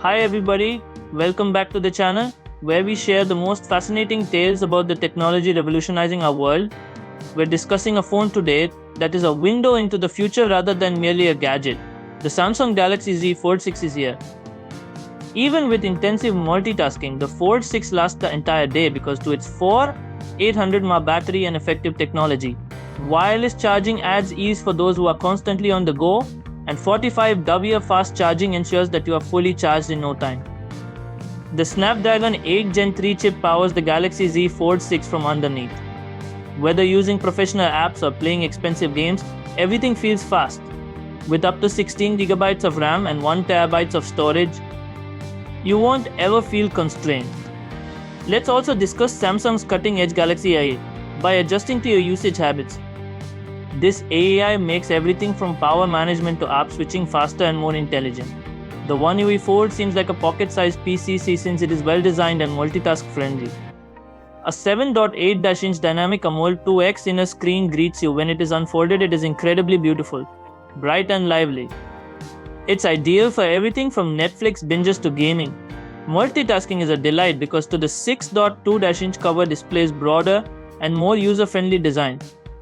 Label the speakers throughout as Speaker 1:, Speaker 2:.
Speaker 1: Hi everybody, welcome back to the channel where we share the most fascinating tales about the technology revolutionizing our world. We're discussing a phone today that is a window into the future rather than merely a gadget. The Samsung Galaxy Z Fold 6 is here. Even with intensive multitasking, the Fold 6 lasts the entire day because to its 800 mAh battery and effective technology. Wireless charging adds ease for those who are constantly on the go, and 45W fast charging ensures that you are fully charged in no time. The Snapdragon 8 Gen 3 chip powers the Galaxy Z Fold 6 from underneath. Whether using professional apps or playing expensive games, everything feels fast. With up to 16GB of RAM and 1TB of storage, you won't ever feel constrained. Let's also discuss Samsung's cutting-edge Galaxy AI by adjusting to your usage habits. This AI makes everything from power management to app switching faster and more intelligent. The One UI Fold seems like a pocket-sized PC since it is well-designed and multitask-friendly. A 7.8-inch dynamic AMOLED 2x inner screen greets you when it is unfolded. It is incredibly beautiful, bright and lively. It's ideal for everything from Netflix binges to gaming. Multitasking is a delight because to the 6.2-inch cover displays broader and more user-friendly design.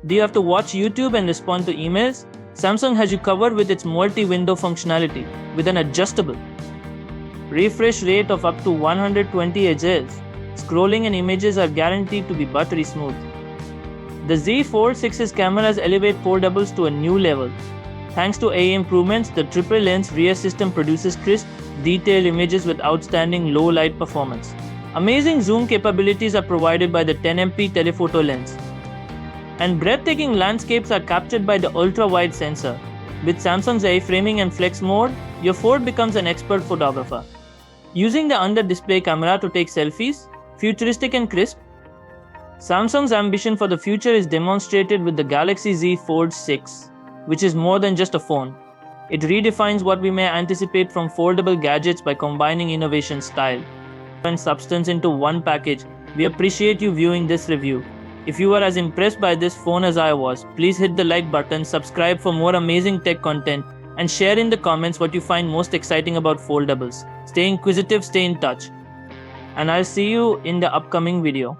Speaker 1: Do you have to watch YouTube and respond to emails? Samsung has you covered with its multi-window functionality with an adjustable refresh rate of up to 120 Hz. Scrolling and images are guaranteed to be buttery smooth. The Z Fold 6's cameras elevate foldables to a new level. Thanks to AI improvements, the triple lens rear system produces crisp, detailed images with outstanding low light performance. Amazing zoom capabilities are provided by the 10MP telephoto lens. And breathtaking landscapes are captured by the ultra-wide sensor. With Samsung's AI framing and flex mode, your Fold becomes an expert photographer. Using the under-display camera to take selfies, futuristic and crisp, Samsung's ambition for the future is demonstrated with the Galaxy Z Fold 6, which is more than just a phone. It redefines what we may anticipate from foldable gadgets by combining innovation, style, and substance into one package. We appreciate you viewing this review. If you were as impressed by this phone as I was, please hit the like button, subscribe for more amazing tech content, and share in the comments what you find most exciting about foldables. Stay inquisitive, stay in touch, and I'll see you in the upcoming video.